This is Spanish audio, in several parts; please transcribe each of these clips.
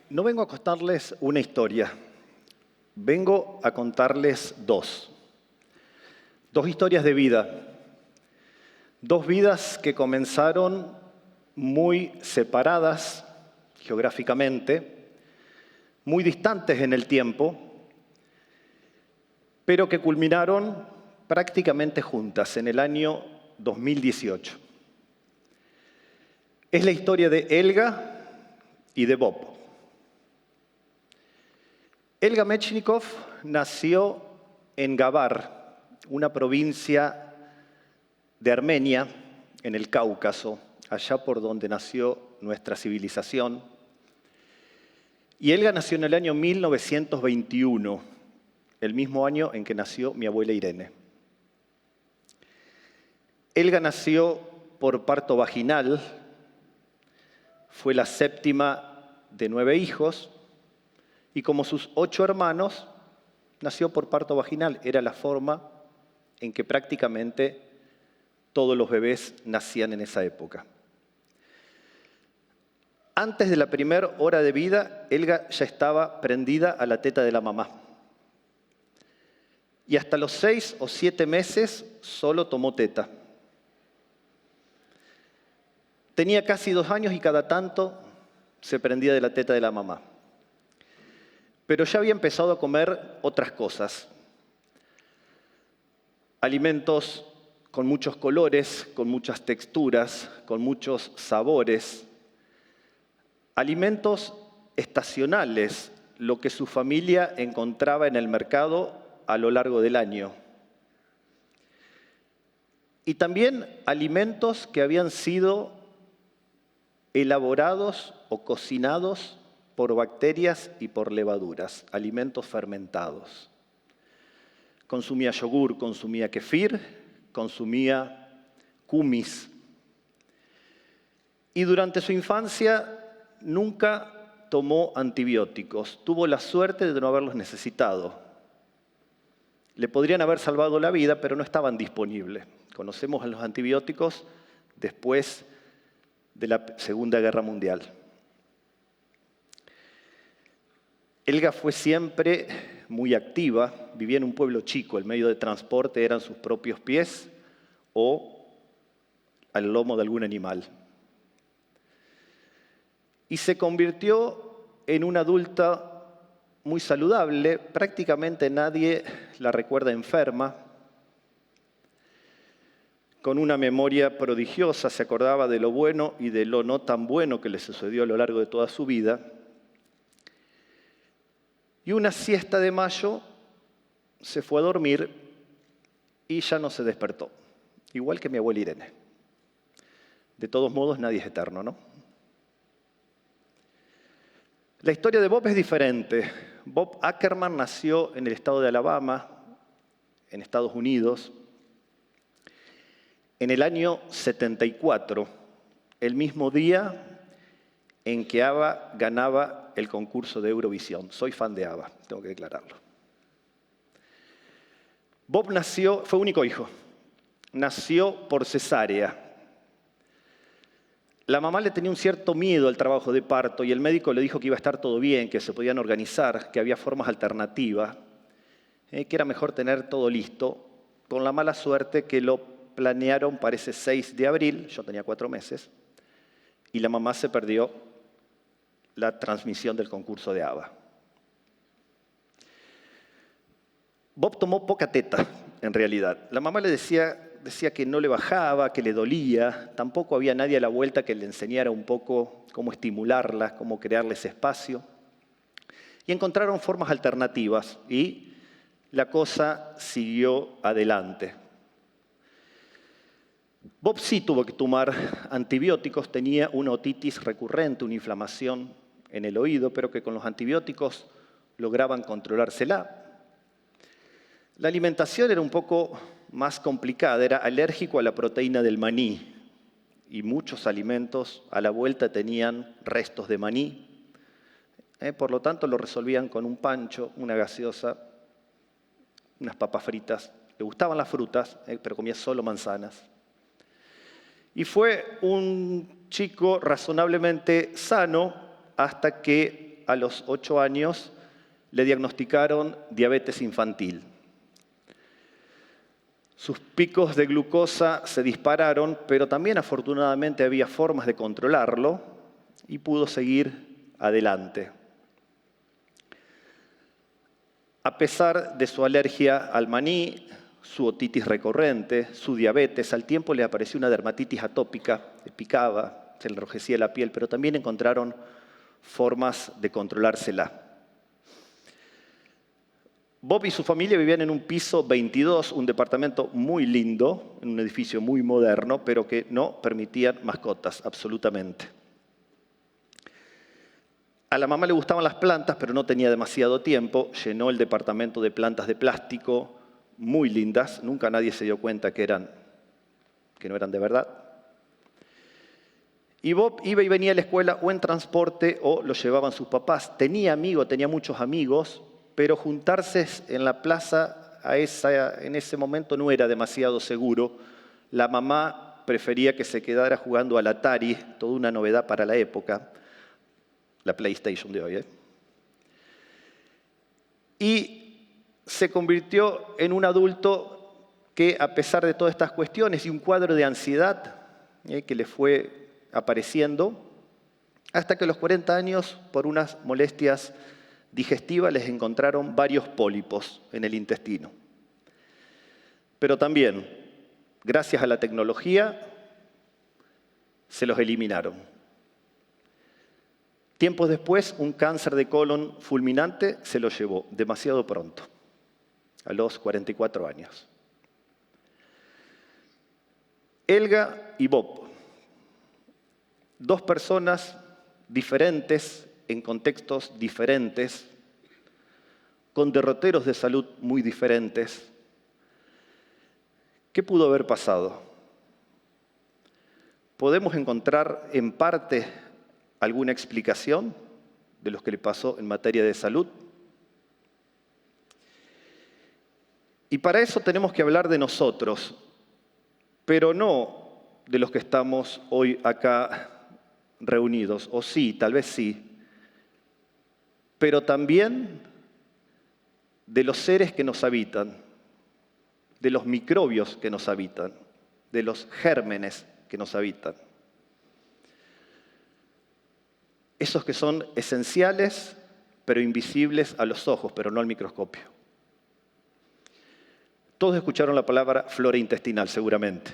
No vengo a contarles una historia, vengo a contarles dos. Dos historias de vida. Dos vidas que comenzaron muy separadas geográficamente, muy distantes en el tiempo, pero que culminaron prácticamente juntas en el año 2018. Es la historia de Elga y de Bob. Elga Mechnikov nació en Gabar, una provincia de Armenia, en el Cáucaso, allá por donde nació nuestra civilización. Y Elga nació en el año 1921, el mismo año en que nació mi abuela Irene. Elga nació por parto vaginal, fue la séptima de 9 hijos, y como sus 8 hermanos, nació por parto vaginal. Era la forma en que prácticamente todos los bebés nacían en esa época. Antes de la primera hora de vida, Elga ya estaba prendida a la teta de la mamá. Y hasta los 6 o 7 meses solo tomó teta. Tenía casi 2 años y cada tanto se prendía de la teta de la mamá. Pero ya había empezado a comer otras cosas. Alimentos con muchos colores, con muchas texturas, con muchos sabores. Alimentos estacionales, lo que su familia encontraba en el mercado a lo largo del año. Y también alimentos que habían sido elaborados o cocinados por bacterias y por levaduras, alimentos fermentados. Consumía yogur, consumía kefir, consumía kumis. Y durante su infancia nunca tomó antibióticos. Tuvo la suerte de no haberlos necesitado. Le podrían haber salvado la vida, pero no estaban disponibles. Conocemos a los antibióticos después de la Segunda Guerra Mundial. Elga fue siempre muy activa, vivía en un pueblo chico, el medio de transporte eran sus propios pies o al lomo de algún animal. Y se convirtió en una adulta muy saludable, prácticamente nadie la recuerda enferma, con una memoria prodigiosa, se acordaba de lo bueno y de lo no tan bueno que le sucedió a lo largo de toda su vida. Y una siesta de mayo se fue a dormir y ya no se despertó, igual que mi abuela Irene. De todos modos, nadie es eterno, ¿no? La historia de Bob es diferente. Bob Ackerman nació en el estado de Alabama, en Estados Unidos, en el año 74, el mismo día en que ABBA ganaba el concurso de Eurovisión. Soy fan de ABBA, tengo que declararlo. Bob nació, fue único hijo, nació por cesárea. La mamá le tenía un cierto miedo al trabajo de parto y el médico le dijo que iba a estar todo bien, que se podían organizar, que había formas alternativas, que era mejor tener todo listo, con la mala suerte que lo planearon para ese 6 de abril, yo tenía 4 meses, y la mamá se perdió la transmisión del concurso de ABBA. Bob tomó poca teta, en realidad. La mamá le decía que no le bajaba, que le dolía. Tampoco había nadie a la vuelta que le enseñara un poco cómo estimularla, cómo crearle ese espacio. Y encontraron formas alternativas y la cosa siguió adelante. Bob sí tuvo que tomar antibióticos, tenía una otitis recurrente, una inflamación en el oído, pero que con los antibióticos lograban controlársela. La alimentación era un poco más complicada, era alérgico a la proteína del maní y muchos alimentos a la vuelta tenían restos de maní. Por lo tanto, lo resolvían con un pancho, una gaseosa, unas papas fritas. Le gustaban las frutas, pero comía solo manzanas. Y fue un chico razonablemente sano hasta que a los 8 años le diagnosticaron diabetes infantil. Sus picos de glucosa se dispararon, pero también afortunadamente había formas de controlarlo y pudo seguir adelante. A pesar de su alergia al maní, su otitis recurrente, su diabetes, al tiempo le apareció una dermatitis atópica, le picaba, se le enrojecía la piel, pero también encontraron formas de controlársela. Bob y su familia vivían en un piso 22, un departamento muy lindo, en un edificio muy moderno, pero que no permitían mascotas, absolutamente. A la mamá le gustaban las plantas, pero no tenía demasiado tiempo. Llenó el departamento de plantas de plástico muy lindas. Nunca nadie se dio cuenta que no eran de verdad. Y Bob iba y venía a la escuela o en transporte o lo llevaban sus papás. Tenía muchos amigos, pero juntarse en la plaza en ese momento no era demasiado seguro. La mamá prefería que se quedara jugando al Atari, toda una novedad para la época. La PlayStation de hoy. Y se convirtió en un adulto que, a pesar de todas estas cuestiones y un cuadro de ansiedad que le fue apareciendo, hasta que a los 40 años, por unas molestias digestivas, les encontraron varios pólipos en el intestino. Pero también, gracias a la tecnología, se los eliminaron. Tiempos después, un cáncer de colon fulminante se lo llevó demasiado pronto, a los 44 años. Elga y Bob, dos personas diferentes, en contextos diferentes, con derroteros de salud muy diferentes. ¿Qué pudo haber pasado? ¿Podemos encontrar en parte alguna explicación de lo que le pasó en materia de salud? Y para eso tenemos que hablar de nosotros, pero no de los que estamos hoy acá reunidos, o sí, tal vez sí, pero también de los seres que nos habitan, de los microbios que nos habitan, de los gérmenes que nos habitan. Esos que son esenciales, pero invisibles a los ojos, pero no al microscopio. Todos escucharon la palabra flora intestinal, seguramente.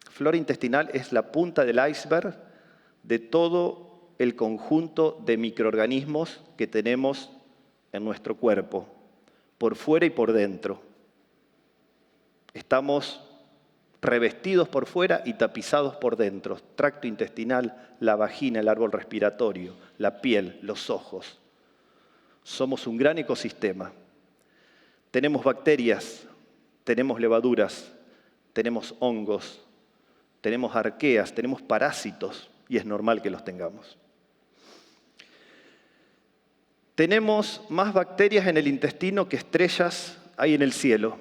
Flora intestinal es la punta del iceberg de todo el conjunto de microorganismos que tenemos en nuestro cuerpo, por fuera y por dentro. Estamos revestidos por fuera y tapizados por dentro. Tracto intestinal, la vagina, el árbol respiratorio, la piel, los ojos. Somos un gran ecosistema. Tenemos bacterias, tenemos levaduras, tenemos hongos, tenemos arqueas, tenemos parásitos, y es normal que los tengamos. Tenemos más bacterias en el intestino que estrellas hay en el cielo.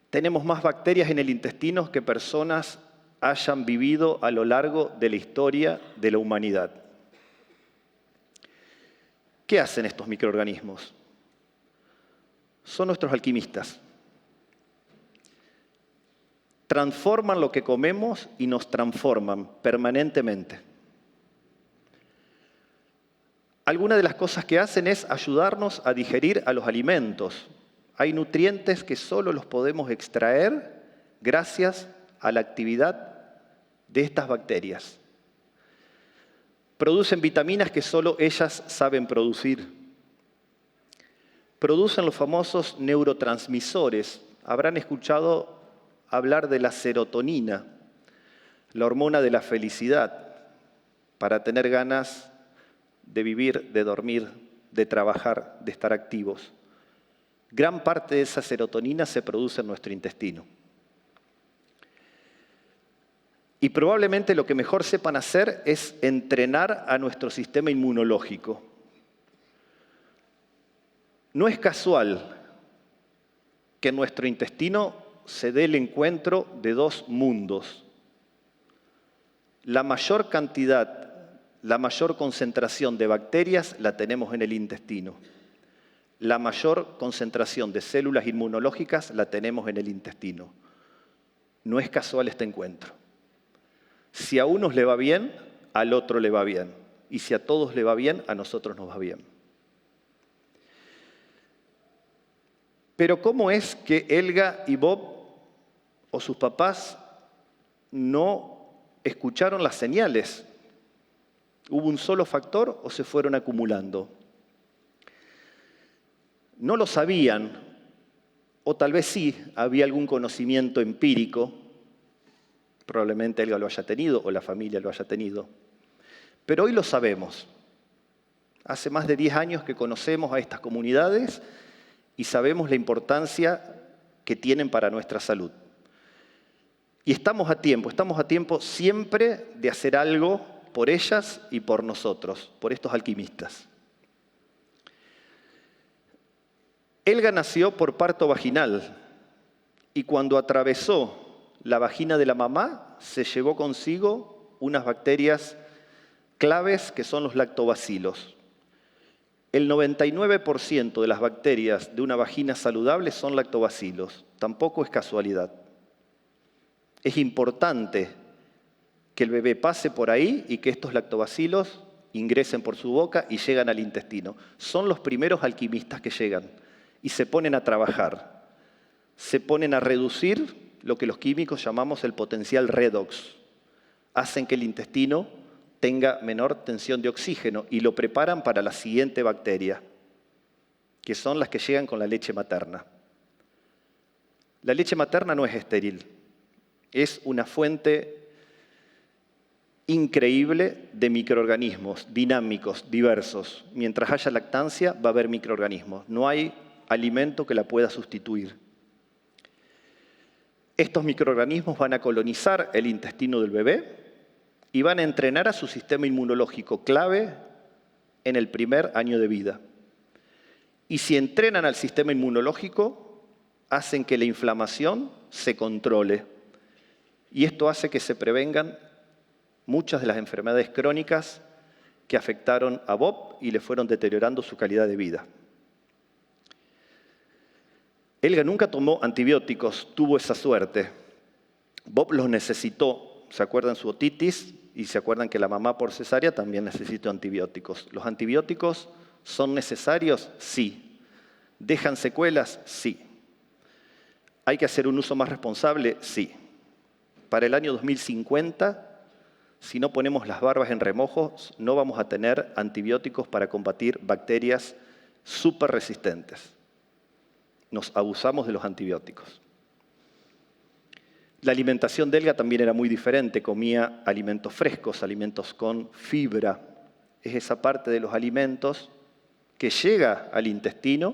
Tenemos más bacterias en el intestino que personas hayan vivido a lo largo de la historia de la humanidad. ¿Qué hacen estos microorganismos? Son nuestros alquimistas. Transforman lo que comemos y nos transforman permanentemente. Algunas de las cosas que hacen es ayudarnos a digerir a los alimentos. Hay nutrientes que solo los podemos extraer gracias a la actividad de estas bacterias. Producen vitaminas que solo ellas saben producir. Producen los famosos neurotransmisores. Habrán escuchado hablar de la serotonina, la hormona de la felicidad, para tener ganas de vivir, de dormir, de trabajar, de estar activos. Gran parte de esa serotonina se produce en nuestro intestino. Y probablemente lo que mejor sepan hacer es entrenar a nuestro sistema inmunológico. No es casual que en nuestro intestino se dé el encuentro de dos mundos. La mayor cantidad, la mayor concentración de bacterias la tenemos en el intestino. La mayor concentración de células inmunológicas la tenemos en el intestino. No es casual este encuentro. Si a unos le va bien, al otro le va bien. Y si a todos le va bien, a nosotros nos va bien. Pero ¿cómo es que Elga y Bob o sus papás no escucharon las señales? ¿Hubo un solo factor o se fueron acumulando? No lo sabían, o tal vez sí, había algún conocimiento empírico, probablemente Elga lo haya tenido o la familia lo haya tenido, pero hoy lo sabemos. Hace más de 10 años que conocemos a estas comunidades y sabemos la importancia que tienen para nuestra salud. Y estamos a tiempo siempre de hacer algo por ellas y por nosotros, por estos alquimistas. Elga nació por parto vaginal y cuando atravesó la vagina de la mamá se llevó consigo unas bacterias claves que son los lactobacilos. El 99% de las bacterias de una vagina saludable son lactobacilos. Tampoco es casualidad. Es importante que el bebé pase por ahí y que estos lactobacilos ingresen por su boca y llegan al intestino. Son los primeros alquimistas que llegan y se ponen a trabajar. Se ponen a reducir lo que los químicos llamamos el potencial redox. Hacen que el intestino tenga menor tensión de oxígeno y lo preparan para la siguiente bacteria, que son las que llegan con la leche materna. La leche materna no es estéril, es una fuente increíble de microorganismos dinámicos, diversos. Mientras haya lactancia va a haber microorganismos, no hay alimento que la pueda sustituir. Estos microorganismos van a colonizar el intestino del bebé y van a entrenar a su sistema inmunológico clave en el primer año de vida. Y si entrenan al sistema inmunológico, hacen que la inflamación se controle. Y esto hace que se prevengan muchas de las enfermedades crónicas que afectaron a Bob y le fueron deteriorando su calidad de vida. Elga nunca tomó antibióticos, tuvo esa suerte. Bob los necesitó. ¿Se acuerdan su otitis? Y se acuerdan que la mamá por cesárea también necesitó antibióticos. ¿Los antibióticos son necesarios? Sí. ¿Dejan secuelas? Sí. ¿Hay que hacer un uso más responsable? Sí. Para el año 2050, si no ponemos las barbas en remojo, no vamos a tener antibióticos para combatir bacterias súper resistentes. Nos abusamos de los antibióticos. La alimentación de Elga también era muy diferente, comía alimentos frescos, alimentos con fibra. Es esa parte de los alimentos que llega al intestino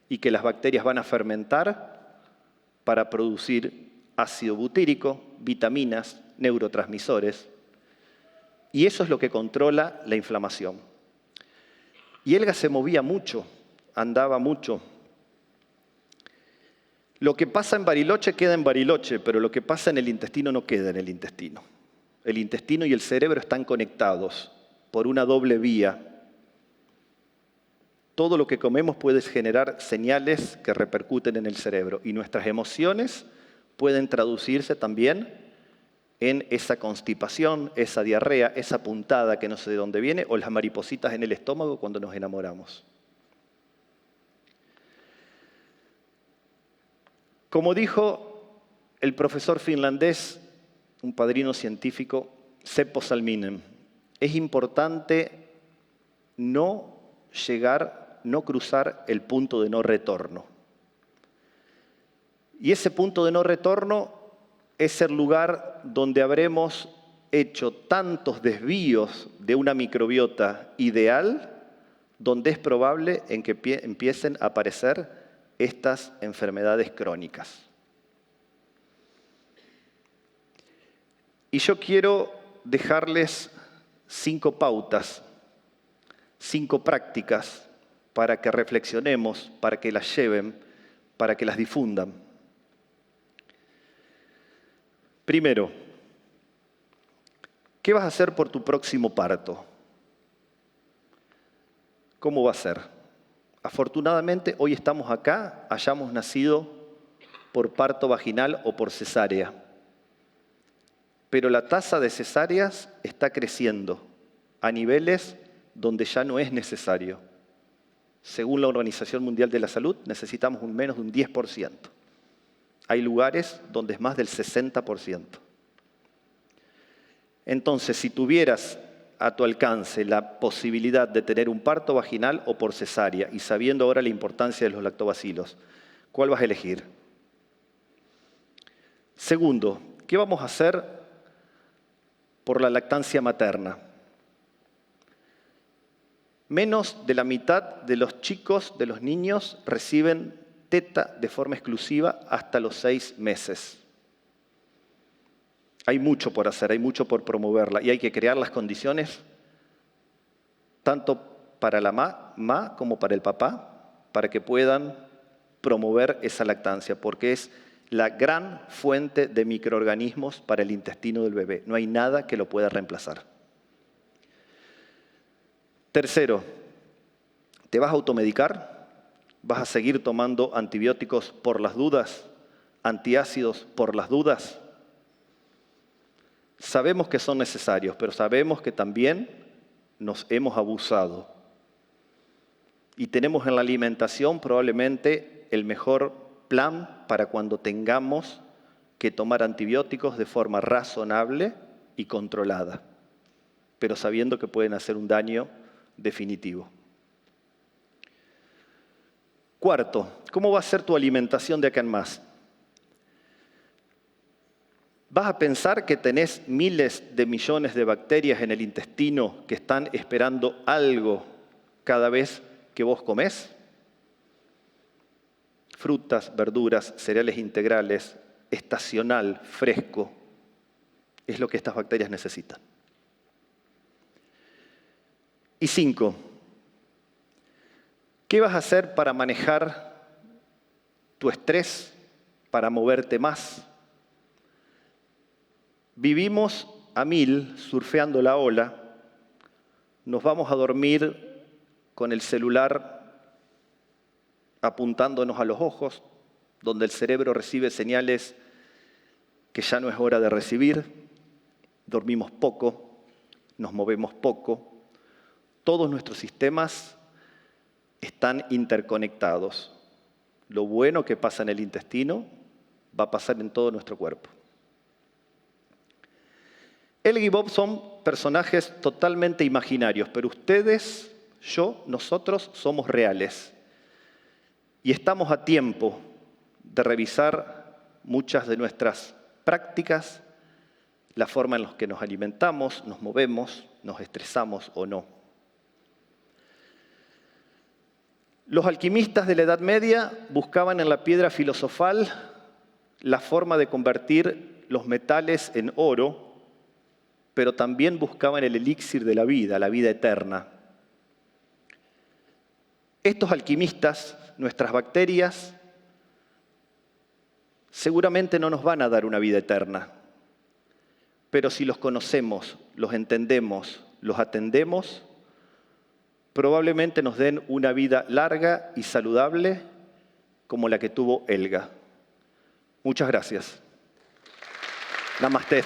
y que las bacterias van a fermentar para producir ácido butírico, vitaminas, neurotransmisores. Y eso es lo que controla la inflamación. Y Elga se movía mucho, andaba mucho. Lo que pasa en Bariloche queda en Bariloche, pero lo que pasa en el intestino no queda en el intestino. El intestino y el cerebro están conectados por una doble vía. Todo lo que comemos puede generar señales que repercuten en el cerebro y nuestras emociones pueden traducirse también en esa constipación, esa diarrea, esa puntada que no sé de dónde viene o las maripositas en el estómago cuando nos enamoramos. Como dijo el profesor finlandés, un padrino científico, Seppo Salminen, es importante no cruzar el punto de no retorno. Y ese punto de no retorno es el lugar donde habremos hecho tantos desvíos de una microbiota ideal, donde es probable en que empiecen a aparecer estas enfermedades crónicas. Y yo quiero dejarles 5 pautas, 5 prácticas para que reflexionemos, para que las lleven, para que las difundan. Primero, ¿qué vas a hacer por tu próximo parto? ¿cómo va a ser? Afortunadamente, hoy estamos acá, hayamos nacido por parto vaginal o por cesárea. Pero la tasa de cesáreas está creciendo a niveles donde ya no es necesario. Según la Organización Mundial de la Salud, necesitamos menos de un 10%. Hay lugares donde es más del 60%. Entonces, si tuvieras a tu alcance la posibilidad de tener un parto vaginal o por cesárea, y sabiendo ahora la importancia de los lactobacilos, ¿cuál vas a elegir? Segundo, ¿qué vamos a hacer por la lactancia materna? Menos de la mitad de los chicos, de los niños, reciben teta de forma exclusiva hasta los 6 meses. Hay mucho por hacer, hay mucho por promoverla y hay que crear las condiciones tanto para la mamá como para el papá para que puedan promover esa lactancia, porque es la gran fuente de microorganismos para el intestino del bebé. No hay nada que lo pueda reemplazar. Tercero, ¿te vas a automedicar? ¿Vas a seguir tomando antibióticos por las dudas? ¿Antiácidos por las dudas? Sabemos que son necesarios, pero sabemos que también nos hemos abusado. Y tenemos en la alimentación probablemente el mejor plan para cuando tengamos que tomar antibióticos de forma razonable y controlada, pero sabiendo que pueden hacer un daño definitivo. Cuarto, ¿cómo va a ser tu alimentación de acá en más? ¿Vas a pensar que tenés miles de millones de bacterias en el intestino que están esperando algo cada vez que vos comés? Frutas, verduras, cereales integrales, estacional, fresco, es lo que estas bacterias necesitan. Y 5, ¿qué vas a hacer para manejar tu estrés, para moverte más? Vivimos a 1000 surfeando la ola, nos vamos a dormir con el celular apuntándonos a los ojos, donde el cerebro recibe señales que ya no es hora de recibir, dormimos poco, nos movemos poco, todos nuestros sistemas están interconectados. Lo bueno que pasa en el intestino va a pasar en todo nuestro cuerpo. Helga y Bob son personajes totalmente imaginarios, pero ustedes, yo, nosotros somos reales. Y estamos a tiempo de revisar muchas de nuestras prácticas, la forma en la que nos alimentamos, nos movemos, nos estresamos o no. Los alquimistas de la Edad Media buscaban en la piedra filosofal la forma de convertir los metales en oro, pero también buscaban el elixir de la vida eterna. Estos alquimistas, nuestras bacterias, seguramente no nos van a dar una vida eterna, pero si los conocemos, los entendemos, los atendemos, probablemente nos den una vida larga y saludable como la que tuvo Helga. Muchas gracias. Namaste.